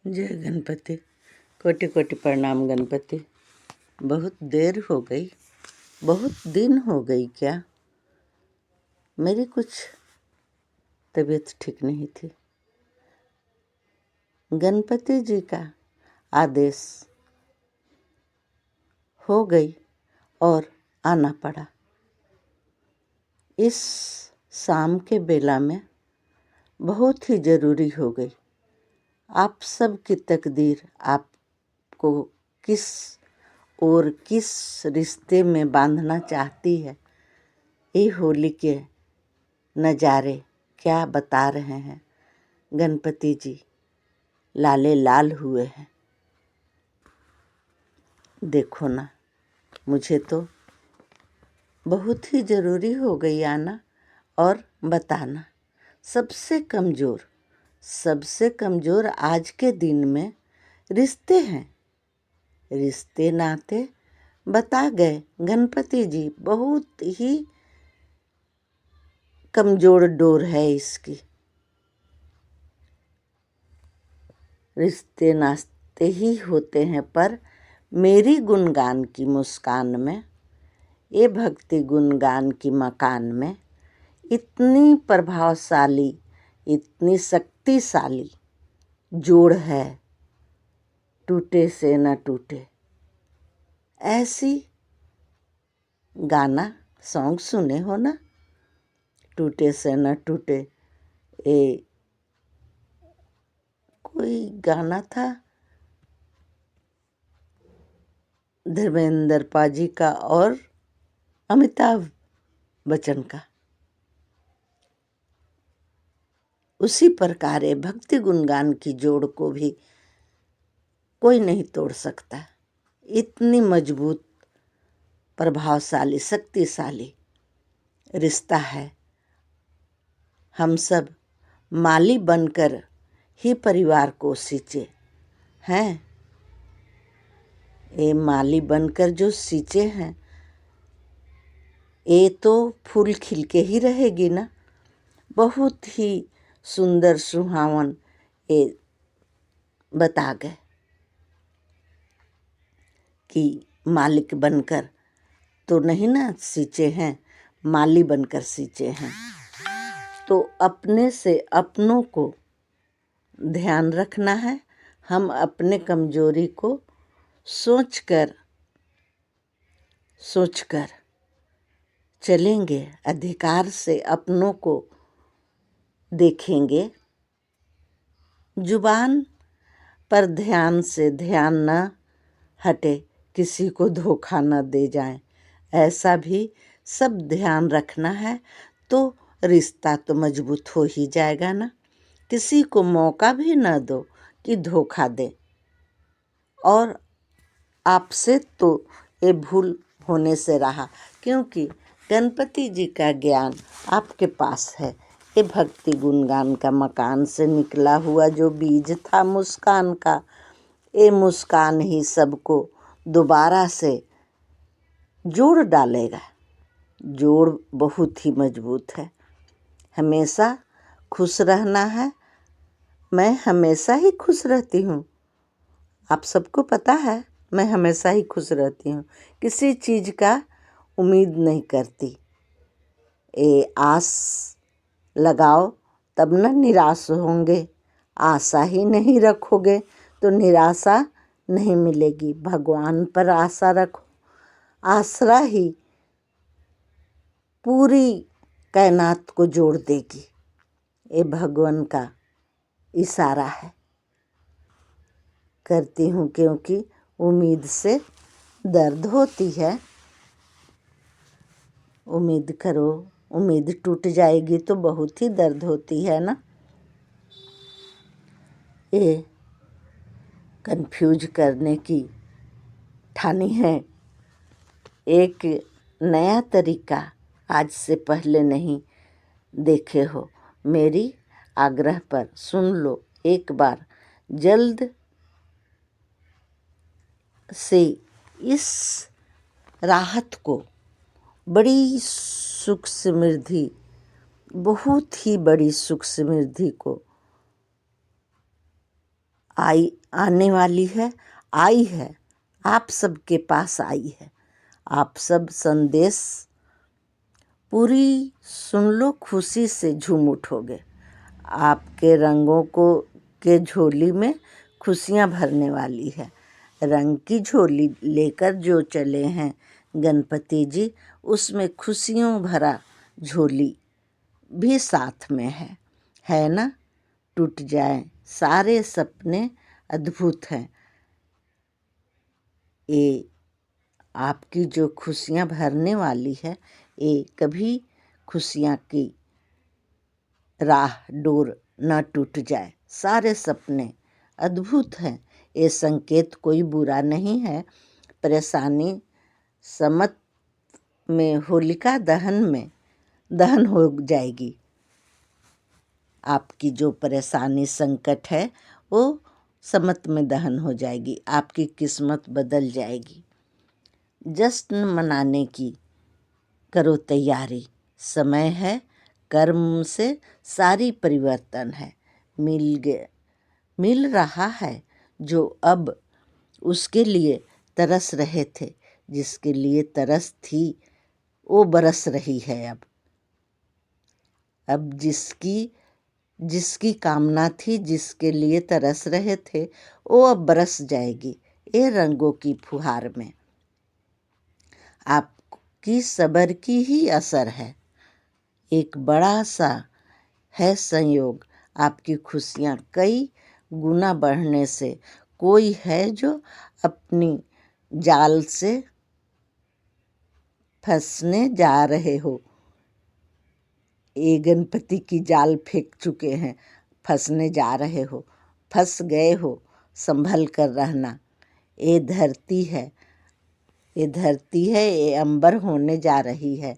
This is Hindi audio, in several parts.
जय गणपति। कोटि कोटि प्रणाम गणपति। बहुत देर हो गई, बहुत दिन हो गई क्या। मेरी कुछ तबीयत ठीक नहीं थी। गणपति जी का आदेश हो गई और आना पड़ा। इस शाम के बेला में बहुत ही ज़रूरी हो गई। आप सब की तकदीर आपको किस और किस रिश्ते में बांधना चाहती है, ये होली के नज़ारे क्या बता रहे हैं। गणपति जी लाले लाल हुए हैं। देखो ना, मुझे तो बहुत ही ज़रूरी हो गई आना और बताना। सबसे कमज़ोर आज के दिन में रिश्ते हैं। रिश्ते नाते बता गए गणपति जी, बहुत ही कमज़ोर डोर है इसकी। रिश्ते नाते ही होते हैं, पर मेरी गुणगान की मुस्कान में, ये भक्ति गुणगान की मकान में इतनी प्रभावशाली, इतनी शक्तिशाली जोड़ है, टूटे से न टूटे। ऐसी गाना सॉन्ग सुने हो ना, टूटे से न टूटे। ये कोई गाना था धर्मेंद्र पाजी का और अमिताभ बच्चन का। उसी प्रकार भक्ति गुणगान की जोड़ को भी कोई नहीं तोड़ सकता। इतनी मजबूत, प्रभावशाली, शक्तिशाली रिश्ता है। हम सब माली बनकर ही परिवार को सींचे हैं। ये माली बनकर जो सींचे हैं, ये तो फूल खिल के ही रहेगी ना। बहुत ही सुंदर सुहावन ये बता गए कि मालिक बनकर तो नहीं ना सींचे हैं, माली बनकर सींचे हैं। तो अपने से अपनों को ध्यान रखना है। हम अपने कमजोरी को सोचकर चलेंगे, अधिकार से अपनों को देखेंगे। जुबान पर ध्यान से ध्यान न हटे, किसी को धोखा न दे जाएं। ऐसा भी सब ध्यान रखना है, तो रिश्ता तो मजबूत हो ही जाएगा ना। किसी को मौका भी न दो कि धोखा दे। और आपसे तो ये भूल होने से रहा, क्योंकि गणपति जी का ज्ञान आपके पास है। ये भक्ति गुणगान का मकान से निकला हुआ जो बीज था मुस्कान का, ये मुस्कान ही सबको दोबारा से जोड़ डालेगा। जोड़ बहुत ही मजबूत है। हमेशा खुश रहना है। मैं हमेशा ही खुश रहती हूँ। आप सबको पता है, मैं हमेशा ही खुश रहती हूँ। किसी चीज़ का उम्मीद नहीं करती। ये आस लगाओ तब न निराश होंगे। आशा ही नहीं रखोगे तो निराशा नहीं मिलेगी। भगवान पर आशा रखो, आसरा ही पूरी कायनात को जोड़ देगी। ये भगवान का इशारा है। करती हूँ क्योंकि उम्मीद से दर्द होती है। उम्मीद करो, उम्मीद टूट जाएगी तो बहुत ही दर्द होती है ना। ये कंफ्यूज करने की ठानी है। एक नया तरीका आज से पहले नहीं देखे हो। मेरी आग्रह पर सुन लो एक बार। जल्द से इस राहत को, बड़ी सुख समृद्धि, बहुत ही बड़ी सुख समृद्धि को आने वाली है, आई है, आप सबके पास आई है। आप सब संदेश पूरी सुन लो, खुशी से झूम उठोगे। आपके रंगों को के झोली में खुशियाँ भरने वाली है। रंग की झोली लेकर जो चले हैं गणपति जी, उसमें खुशियों भरा झोली भी साथ में है ना। टूट जाए सारे सपने अद्भुत हैं। ये आपकी जो खुशियाँ भरने वाली है, ये कभी खुशियाँ की राह डोर न टूट जाए। सारे सपने अद्भुत हैं। ये संकेत कोई बुरा नहीं है। परेशानी समत में होलिका दहन हो जाएगी। आपकी जो परेशानी संकट है वो समत में दहन हो जाएगी। आपकी किस्मत बदल जाएगी। जश्न मनाने की करो तैयारी, समय है, कर्म से सारी परिवर्तन है। मिल रहा है जो अब उसके लिए तरस रहे थे, जिसके लिए तरस थी वो बरस रही है। अब जिसकी कामना थी, जिसके लिए तरस रहे थे, वो अब बरस जाएगी ये रंगों की फुहार में। आपकी सब्र की ही असर है। एक बड़ा सा है संयोग, आपकी खुशियाँ कई गुना बढ़ने से। कोई है जो अपनी जाल से फंसने जा रहे हो। ये गणपति की जाल फेंक चुके हैं, फंसने जा रहे हो, फंस गए हो, संभल कर रहना। ये धरती है, ये अंबर होने जा रही है।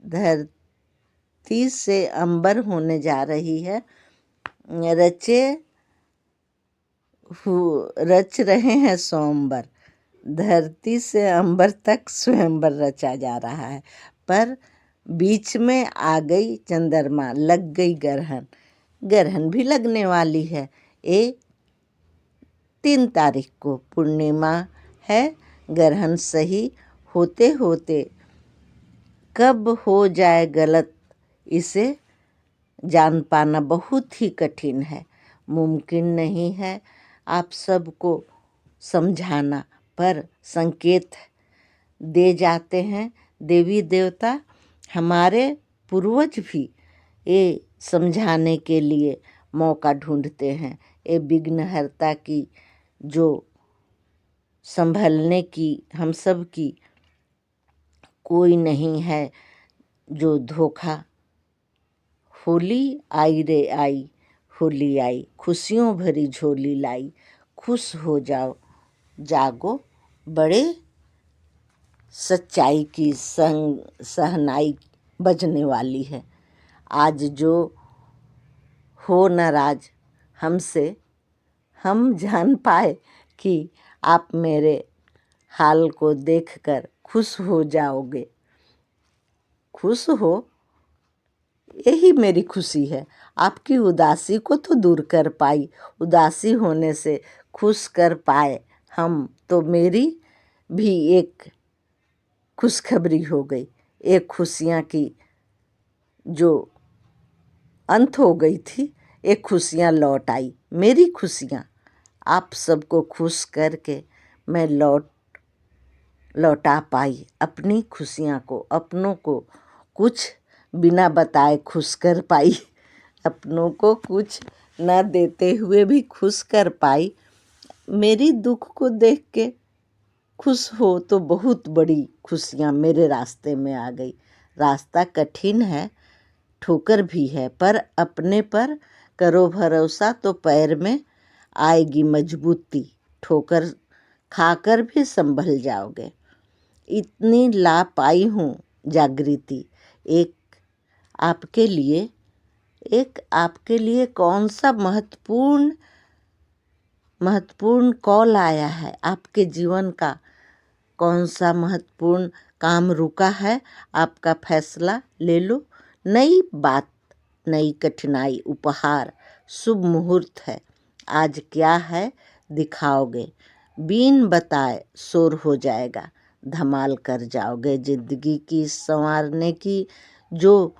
धरती से अंबर होने जा रही है। रच रहे हैं स्वयंवर। धरती से अंबर तक स्वयंवर रचा जा रहा है, पर बीच में आ गई चंद्रमा, लग गई ग्रहण भी लगने वाली है। ये 3 तारीख को पूर्णिमा है। ग्रहण सही होते होते कब हो जाए गलत, इसे जान पाना बहुत ही कठिन है। मुमकिन नहीं है आप सबको समझाना, पर संकेत दे जाते हैं देवी देवता। हमारे पूर्वज भी ये समझाने के लिए मौका ढूंढते हैं। ये विघ्नहर्ता की जो संभलने की हम सब की कोई नहीं है जो धोखा। होली आई रे आई, होली आई, खुशियों भरी झोली लाई। खुश हो जाओ, जागो, बड़े सच्चाई की सहनाई बजने वाली है। आज जो हो नाराज हमसे, हम जान पाए कि आप मेरे हाल को देखकर खुश हो जाओगे। खुश हो, यही मेरी खुशी है। आपकी उदासी को तो दूर कर पाई, उदासी होने से खुश कर पाए हम, तो मेरी भी एक खुशखबरी हो गई। एक खुशियाँ की जो अंत हो गई थी, एक खुशियाँ लौट आई। मेरी खुशियाँ आप सबको खुश करके मैं लौटा पाई। अपनी खुशियाँ को, अपनों को कुछ बिना बताए खुश कर पाई। अपनों को कुछ न देते हुए भी खुश कर पाई। मेरी दुख को देख के खुश हो तो बहुत बड़ी खुशियाँ मेरे रास्ते में आ गई। रास्ता कठिन है, ठोकर भी है, पर अपने पर करो भरोसा तो पैर में आएगी मजबूती। ठोकर खाकर भी संभल जाओगे। इतनी ला पाई हूँ जागृति। एक आपके लिए कौन सा महत्वपूर्ण कॉल आया है। आपके जीवन का कौन सा महत्वपूर्ण काम रुका है, आपका फैसला ले लो। नई बात, नई कठिनाई, उपहार, शुभ मुहूर्त है। आज क्या है दिखाओगे, बीन बताए शोर हो जाएगा, धमाल कर जाओगे। जिंदगी की संवारने की जो